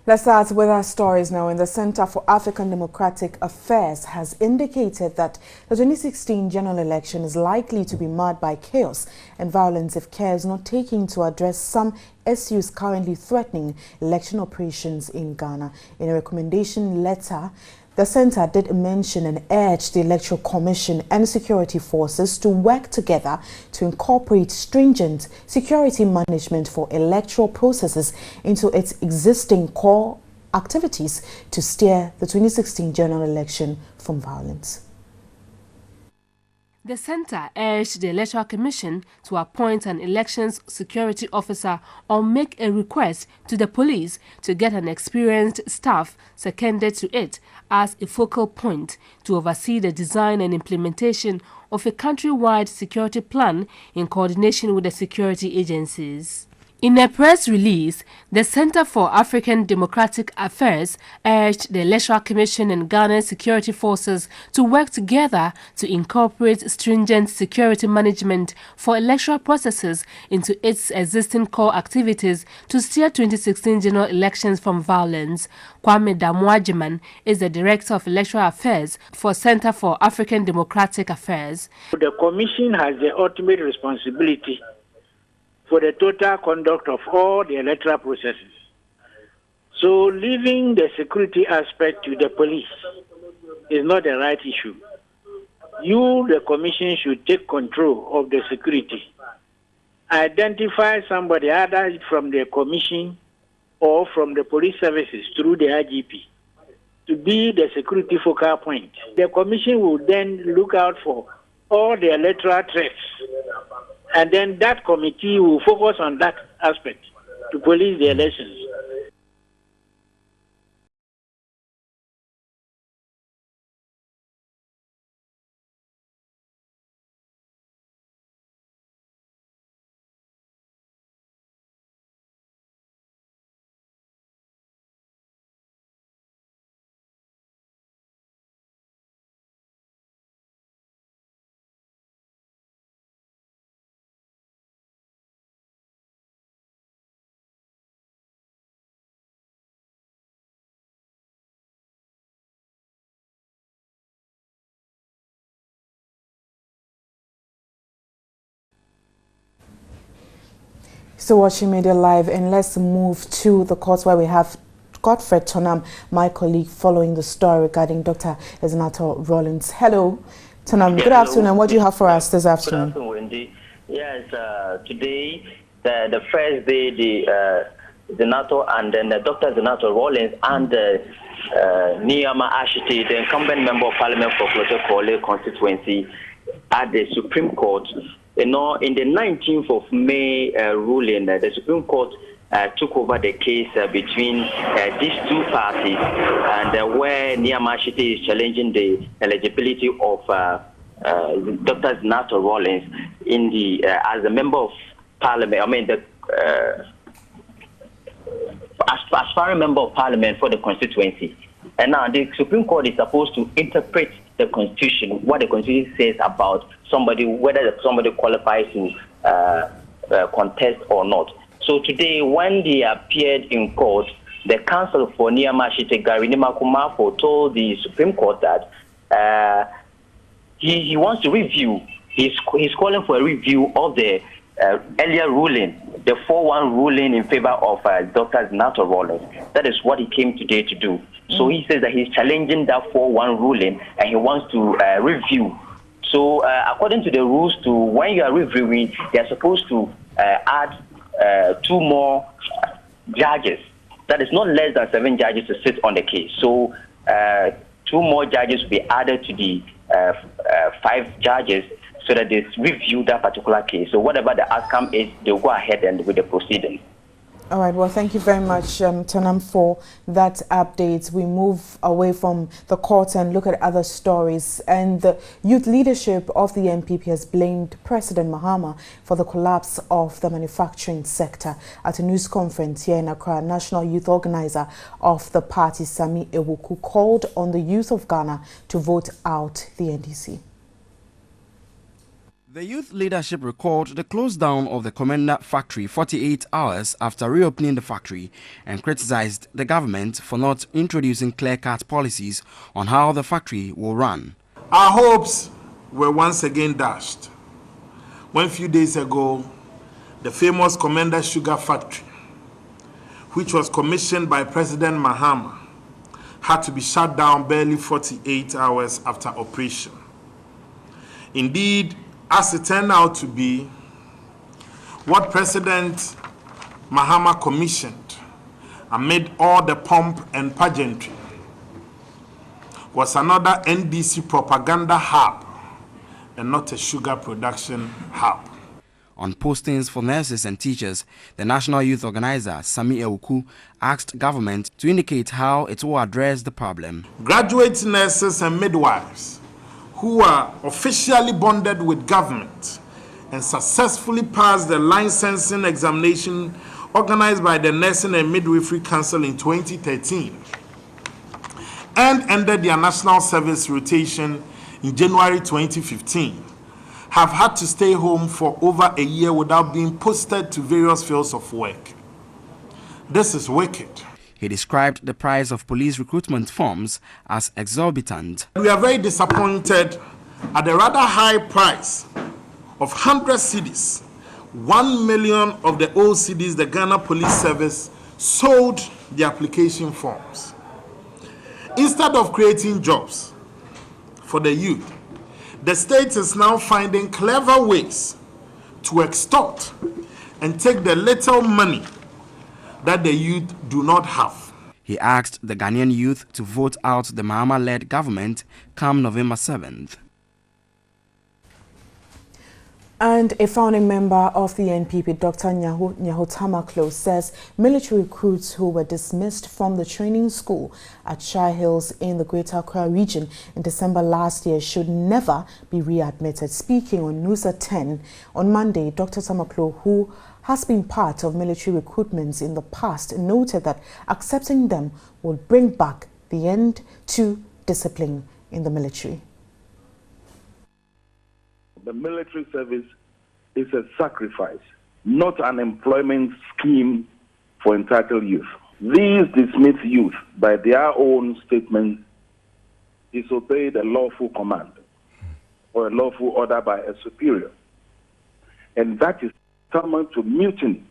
Let's start with our stories now. The Center for African Democratic Affairs has indicated that the 2016 general election is likely to be marred by chaos and violence if care is not taken to address some issues currently threatening election operations in Ghana. In a recommendation letter, the center did mention and urge the Electoral Commission and security forces to work together to incorporate stringent security management for electoral processes into its existing core activities to steer the 2016 general election from violence. The center urged the Electoral Commission to appoint an elections security officer or make a request to the police to get an experienced staff seconded to it as a focal point to oversee the design and implementation of a countrywide security plan in coordination with the security agencies. In a press release, the Center for African Democratic Affairs urged the Electoral Commission and Ghana security forces to work together to incorporate stringent security management for electoral processes into its existing core activities to steer 2016 general elections from violence. Kwame Damuajiman is the Director of Electoral Affairs for Center for African Democratic Affairs. The Commission has the ultimate responsibility for the total conduct of all the electoral processes. So leaving the security aspect to the police is not the right issue. You, the Commission, should take control of the security. Identify somebody either from the Commission or from the police services through the IGP to be the security focal point. The Commission will then look out for all the electoral threats, and then that committee will focus on that aspect to police the elections. So watching Media Live, and let's move to the court where we have Godfred Tonam, my colleague, following the story regarding Dr. Ezenato Rawlings. Hello, Tonam. Good afternoon. What do you have for us this afternoon? Good afternoon, Wendy. Yes, today, the first day, the Ezenato and then Dr. Ezenato Rawlings and Niyama Ashite, the incumbent member of Parliament for Klote constituency at the Supreme Court. You know, in the 19th of May ruling, the Supreme Court took over the case between these two parties, and where Niyama Ashite is challenging the eligibility of Dr. Ezenato Rawlings in the as a member of Parliament. I mean, as far a member of Parliament for the constituency. And now the Supreme Court is supposed to interpret the Constitution, what the Constitution says about somebody, whether somebody qualifies to contest or not. So today, when they appeared in court, the counsel for Niyama Ashite, Gary Nimakumafo, told the Supreme Court that he wants to review. He's calling for a review of the earlier ruling, the 4-1 ruling in favor of Dr. Ezenato Rawlings. That is what he came today to do. So he says that he's challenging that 4-1 ruling and he wants to review. So according to the rules, when you are reviewing, you're supposed to add 2 more judges. That is not less than 7 judges to sit on the case. So 2 more judges will be added to the 5 judges so that they review that particular case. So whatever the outcome is, they'll go ahead and with the proceedings. All right, well, thank you very much, Tonam, for that update. We move away from the court and look at other stories. And the youth leadership of the NPP has blamed President Mahama for the collapse of the manufacturing sector. At a news conference here in Accra, national youth organizer of the party, Sami Ewuku, called on the youth of Ghana to vote out the NDC. The youth leadership recalled the close down of the Commander factory 48 hours after reopening the factory and criticized the government for not introducing clear-cut policies on how the factory will run. Our hopes were once again dashed when a few days ago the famous Commander Sugar Factory, which was commissioned by President Mahama, had to be shut down barely 48 hours after operation. Indeed, as it turned out to be, what President Mahama commissioned amid all the pomp and pageantry was another NDC propaganda hub and not a sugar production hub. On postings for nurses and teachers, the National Youth Organizer, Sami Ewuku, asked government to indicate how it will address the problem. Graduate nurses and midwives who are officially bonded with government and successfully passed the licensing examination organized by the Nursing and Midwifery Council in 2013 and ended their national service rotation in January 2015, have had to stay home for over a year without being posted to various fields of work. This is wicked. He described the price of police recruitment forms as exorbitant. We are very disappointed at the rather high price of 100 cedis, 1 million of the old cedis the Ghana Police Service sold the application forms. Instead of creating jobs for the youth, the state is now finding clever ways to extort and take the little money that the youth do not have. He asked the Ghanaian youth to vote out the Mahama-led government come November 7th. And a founding member of the NPP, Dr. Nyahotamaklo, says military recruits who were dismissed from the training school at Shire Hills in the Greater Accra region in December last year should never be readmitted. Speaking on Nusa 10 on Monday, Dr. Tamaklo, who has been part of military recruitments in the past, noted that accepting them will bring back the end to discipline in the military. The military service is a sacrifice, not an employment scheme for entitled youth. These dismissed youth, by their own statement, disobeyed a lawful command or a lawful order by a superior. And that is tantamount to mutiny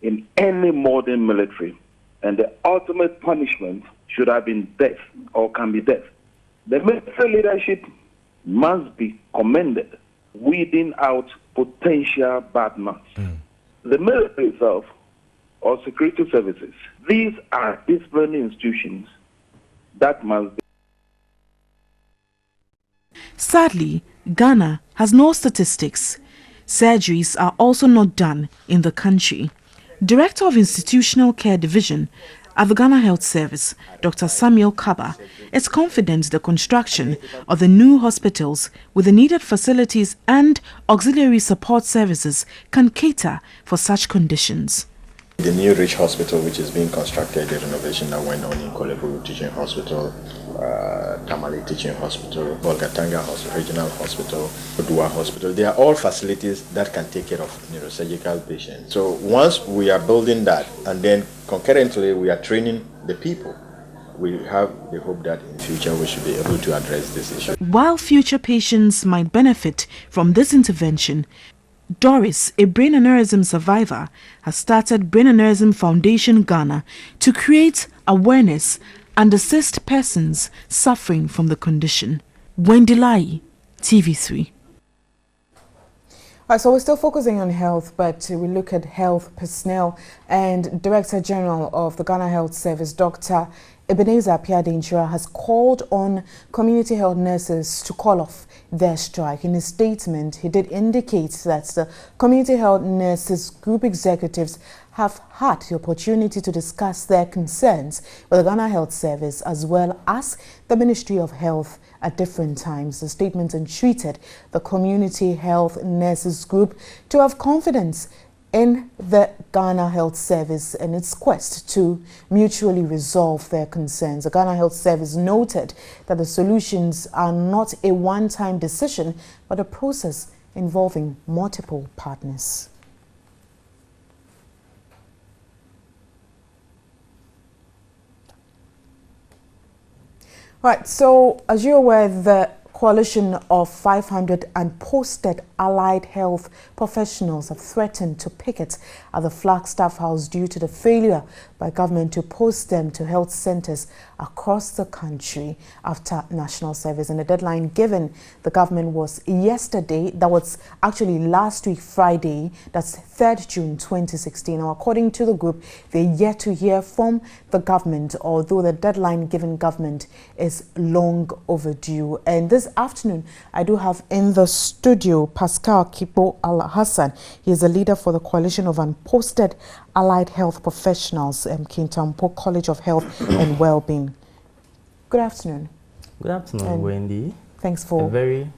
in any modern military. And the ultimate punishment should have been death or can be death. The military leadership must be commended, weeding out potential bad nuts. The military itself or security services, these are disciplinary institutions that must be. Sadly, Ghana has no statistics. Surgeries are also not done in the country. Director of Institutional Care Division at the Ghana Health Service, Dr. Samuel Kaba, is confident the construction of the new hospitals with the needed facilities and auxiliary support services can cater for such conditions. The new Rich Hospital, which is being constructed, the renovation that went on in Kolebu Teaching Hospital, Tamale Teaching Hospital, Bolgatanga Hospital, Regional Hospital, Odua Hospital, they are all facilities that can take care of neurosurgical patients. So once we are building that, and then concurrently we are training the people, we have the hope that in future we should be able to address this issue. While future patients might benefit from this intervention, Doris, a brain aneurysm survivor, has started Brain Aneurysm Foundation Ghana to create awareness and assist persons suffering from the condition. Wendy Lai, TV3. So we're still focusing on health, but we look at health personnel, and Director General of the Ghana Health Service, Dr. Ebenezer Piadenchira, has called on community health nurses to call off their strike. In his statement, he did indicate that the community health nurses group executives have had the opportunity to discuss their concerns with the Ghana Health Service as well as the Ministry of Health at different times. The statement entreated the community health nurses group to have confidence in the Ghana Health Service and its quest to mutually resolve their concerns. The Ghana Health Service noted that the solutions are not a one-time decision, but a process involving multiple partners. Right, so as you're aware, the coalition of 500 unposted allied health professionals have threatened to picket at the Flagstaff House due to the failure by government to post them to health centers across the country after national service. And the deadline given the government was yesterday, that was actually last week, Friday, that's 3rd June 2016. Now, according to the group, they're yet to hear from the government, although the deadline given government is long overdue. And this afternoon, I do have in the studio Pascal Kipo Al-Hassan. He is a leader for the Coalition of Unposted Allied Health Professionals, Kintampo College of Health and Wellbeing. Good afternoon. Good afternoon, and Wendy. Thanks for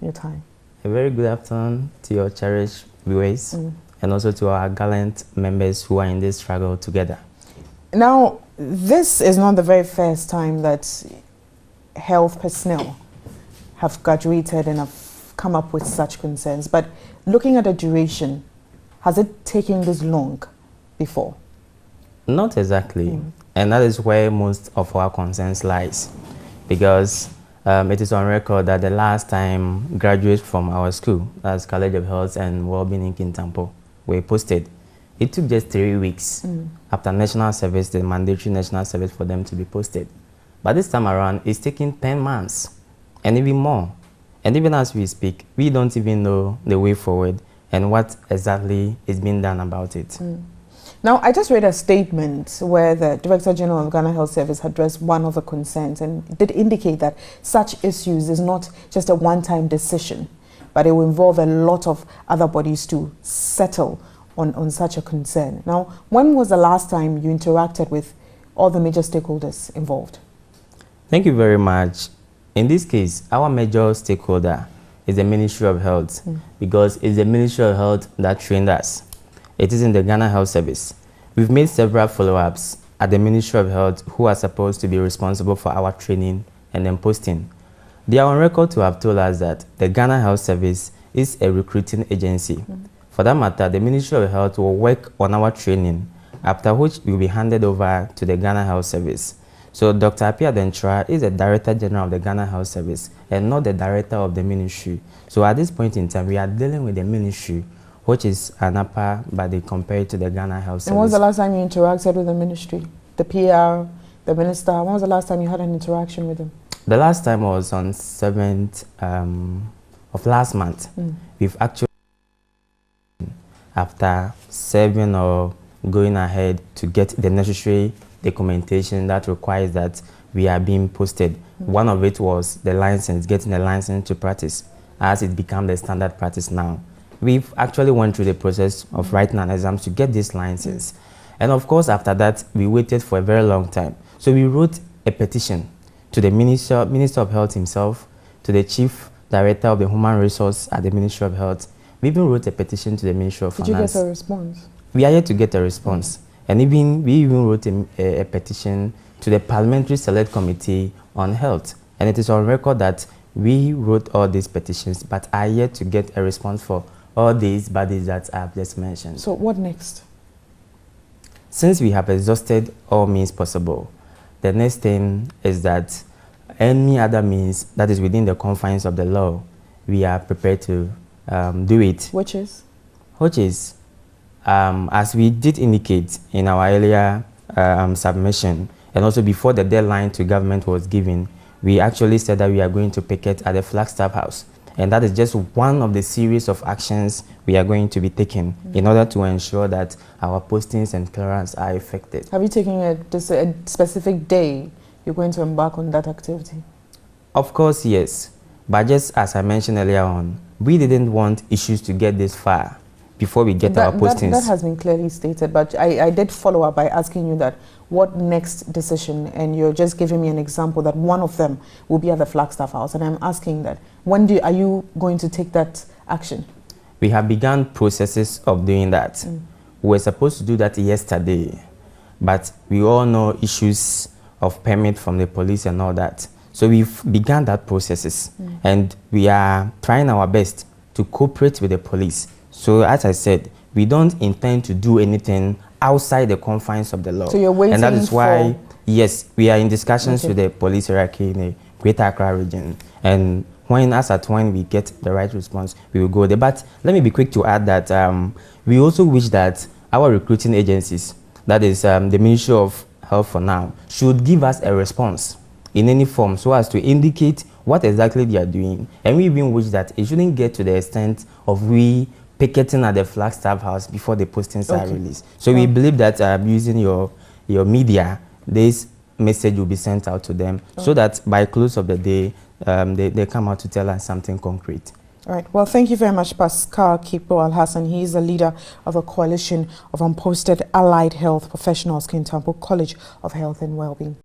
your time. A very good afternoon to your cherished viewers and also to our gallant members who are in this struggle together. Now, this is not the very first time that health personnel have graduated and have come up with such concerns, but looking at the duration, has it taken this long before? Not exactly, and that is where most of our concerns lies, because it is on record that the last time graduates from our school, that's College of Health and Wellbeing in Kintampo, were posted, it took just 3 weeks after national service, the mandatory national service, for them to be posted. But this time around, it's taking 10 months and even more. And even as we speak, we don't even know the way forward and what exactly is being done about it. Now, I just read a statement where the Director General of Ghana Health Service addressed one of the concerns and did indicate that such issues is not just a one-time decision, but it will involve a lot of other bodies to settle on such a concern. Now, when was the last time you interacted with all the major stakeholders involved? Thank you very much. In this case, our major stakeholder is the Ministry of Health, because it's the Ministry of Health that trained us. It is in the Ghana Health Service. We've made several follow-ups at the Ministry of Health, who are supposed to be responsible for our training and then posting. They are on record to have told us that the Ghana Health Service is a recruiting agency. For that matter, the Ministry of Health will work on our training, after which we will be handed over to the Ghana Health Service. So Dr. Apia Dentra is the Director General of the Ghana Health Service and not the Director of the Ministry. So at this point in time, we are dealing with the Ministry, which is an upper body compared to the Ghana Health Service. And when was the last time you interacted with the Ministry? The PR, the Minister, when was the last time you had an interaction with them? The last time was on 7th of last month. We've actually, after serving or going ahead to get the necessary documentation that requires that we are being posted. One of it was the license, getting a license to practice, as it became the standard practice now. We've actually went through the process of writing an exam to get this license. And of course, after that, we waited for a very long time. So we wrote a petition to the Minister of Health himself, to the Chief Director of the Human Resource at the Ministry of Health. We even wrote a petition to the Ministry of Finance. Did you get a response? We are yet to get a response. And we even wrote a petition to the Parliamentary Select Committee on Health. And it is on record that we wrote all these petitions, but are yet to get a response for all these bodies that I have just mentioned. So what next? Since we have exhausted all means possible, the next thing is that any other means that is within the confines of the law, we are prepared to do it. Which is? Which is, as we did indicate in our earlier submission, and also before the deadline to government was given, we actually said that we are going to picket at the Flagstaff House. And that is just one of the series of actions we are going to be taking in order to ensure that our postings and clearance are effective. Have you taken a specific day you're going to embark on that activity? Of course, yes. But just as I mentioned earlier on, we didn't want issues to get this far before we get our postings. That has been clearly stated, but I did follow up by asking you that what next decision, and you're just giving me an example that one of them will be at the Flagstaff House, and I'm asking that when are you going to take that action? We have begun processes of doing that. We were supposed to do that yesterday, but we all know issues of permit from the police and all that. So we've begun that processes, and we are trying our best to cooperate with the police. So as I said, we don't intend to do anything outside the confines of the law. So you're waiting. And that is why, yes, we are in discussions with the police hierarchy in the Greater Accra region. And when we get the right response, we will go there. But let me be quick to add that we also wish that our recruiting agencies, that is the Ministry of Health for now, should give us a response in any form so as to indicate what exactly they are doing. And we even wish that it shouldn't get to the extent of we picketing at the Flagstaff House before the postings are released. So we believe that using your media, this message will be sent out to them so that by close of the day, they come out to tell us something concrete. All right. Well, thank you very much, Pascal Kipo Al-Hassan. He is the leader of a coalition of unposted allied health professionals, Kintampo College of Health and Wellbeing.